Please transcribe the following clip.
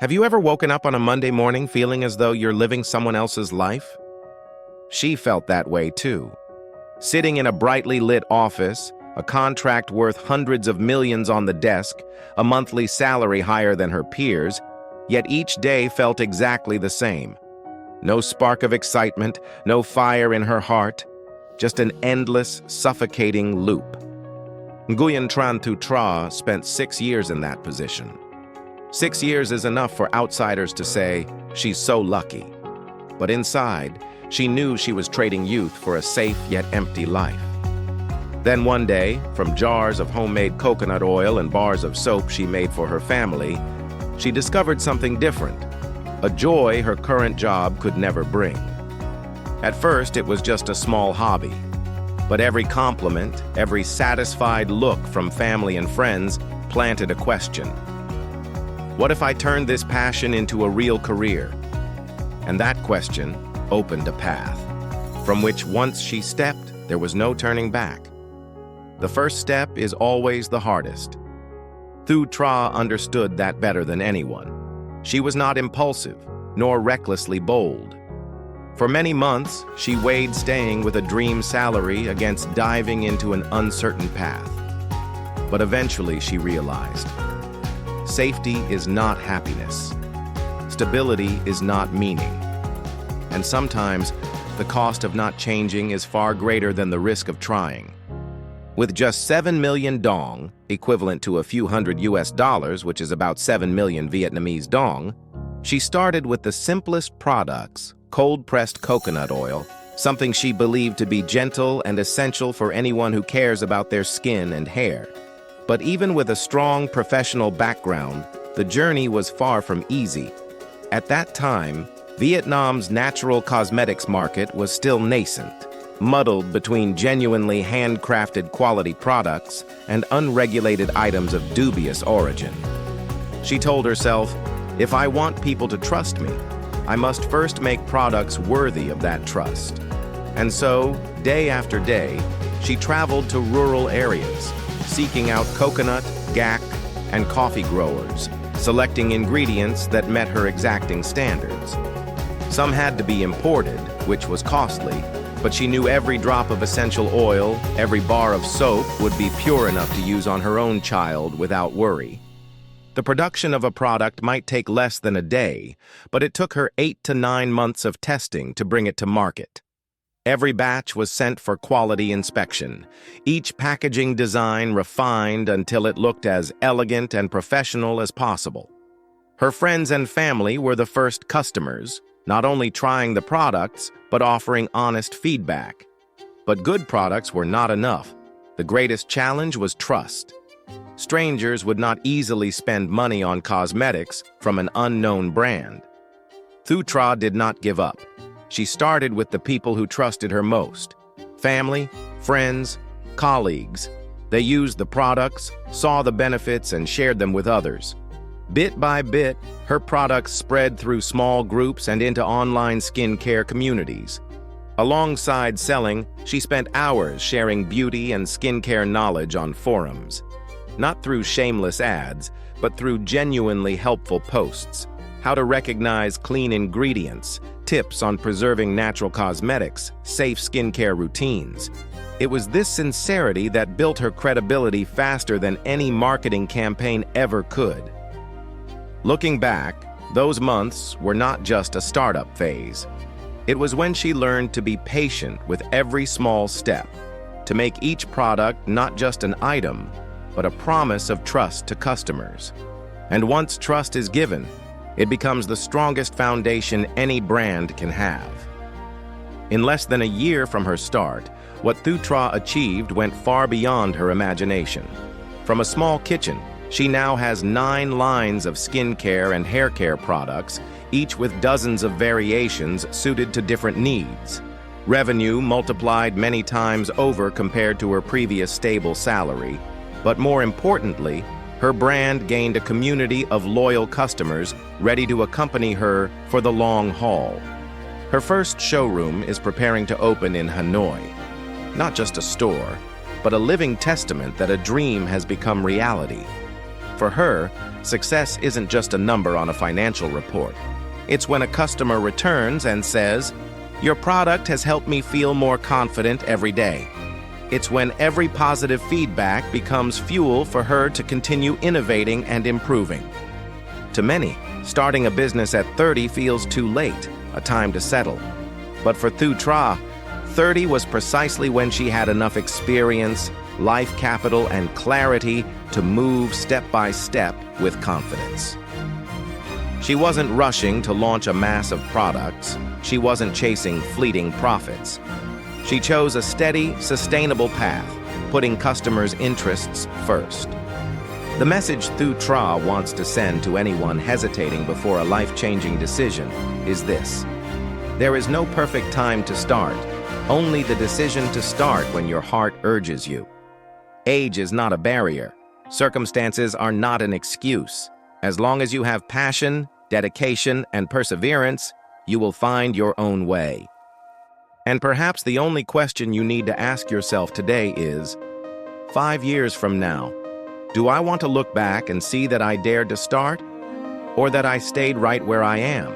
Have you ever woken up on a Monday morning feeling as though you're living someone else's life? She felt that way too. Sitting in a brightly lit office, a contract worth hundreds of millions on the desk, a monthly salary higher than her peers, yet each day felt exactly the same. No spark of excitement, no fire in her heart, just an endless, suffocating loop. Nguyen Tran Thu Tra spent 6 years in that position. 6 years is enough for outsiders to say, she's so lucky. But inside, she knew she was trading youth for a safe yet empty life. Then one day, from jars of homemade coconut oil and bars of soap she made for her family, she discovered something different, a joy her current job could never bring. At first, it was just a small hobby. But every compliment, every satisfied look from family and friends planted a question. What if I turned this passion into a real career? And that question opened a path, from which once she stepped, there was no turning back. The first step is always the hardest. Thu Tra understood that better than anyone. She was not impulsive, nor recklessly bold. For many months, she weighed staying with a dream salary against diving into an uncertain path. But eventually she realized, safety is not happiness. Stability is not meaning. And sometimes, the cost of not changing is far greater than the risk of trying. With just 7 million dong, equivalent to a few hundred US dollars, which is about 7 million Vietnamese dong, she started with the simplest products, cold-pressed coconut oil, something she believed to be gentle and essential for anyone who cares about their skin and hair. But even with a strong professional background, the journey was far from easy. At that time, Vietnam's natural cosmetics market was still nascent, muddled between genuinely handcrafted quality products and unregulated items of dubious origin. She told herself, if I want people to trust me, I must first make products worthy of that trust. And so, day after day, she traveled to rural areas, seeking out coconut, gac, and coffee growers, selecting ingredients that met her exacting standards. Some had to be imported, which was costly, but she knew every drop of essential oil, every bar of soap would be pure enough to use on her own child without worry. The production of a product might take less than a day, but it took her 8 to 9 months of testing to bring it to market. Every batch was sent for quality inspection, each packaging design refined until it looked as elegant and professional as possible. Her friends and family were the first customers, not only trying the products, but offering honest feedback. But good products were not enough. The greatest challenge was trust. Strangers would not easily spend money on cosmetics from an unknown brand. Thu Tra did not give up. She started with the people who trusted her most. Family, friends, colleagues. They used the products, saw the benefits, and shared them with others. Bit by bit, her products spread through small groups and into online skincare communities. Alongside selling, she spent hours sharing beauty and skincare knowledge on forums. Not through shameless ads, but through genuinely helpful posts. How to recognize clean ingredients, tips on preserving natural cosmetics, safe skincare routines. It was this sincerity that built her credibility faster than any marketing campaign ever could. Looking back, those months were not just a startup phase. It was when she learned to be patient with every small step, to make each product not just an item, but a promise of trust to customers. And once trust is given, it becomes the strongest foundation any brand can have. In less than a year from her start, what Thu Tra achieved went far beyond her imagination. From a small kitchen, she now has 9 lines of skincare and hair care products, each with dozens of variations suited to different needs. Revenue multiplied many times over compared to her previous stable salary, but more importantly, her brand gained a community of loyal customers ready to accompany her for the long haul. Her first showroom is preparing to open in Hanoi. Not just a store, but a living testament that a dream has become reality. For her, success isn't just a number on a financial report. It's when a customer returns and says, "Your product has helped me feel more confident every day." It's when every positive feedback becomes fuel for her to continue innovating and improving. To many, starting a business at 30 feels too late, a time to settle. But for Thu Tra, 30 was precisely when she had enough experience, life capital, and clarity to move step by step with confidence. She wasn't rushing to launch a mass of products. She wasn't chasing fleeting profits. She chose a steady, sustainable path, putting customers' interests first. The message Thu Tra wants to send to anyone hesitating before a life-changing decision is this: there is no perfect time to start, only the decision to start when your heart urges you. Age is not a barrier. Circumstances are not an excuse. As long as you have passion, dedication, and perseverance, you will find your own way. And perhaps the only question you need to ask yourself today is, 5 years from now, do I want to look back and see that I dared to start, or that I stayed right where I am?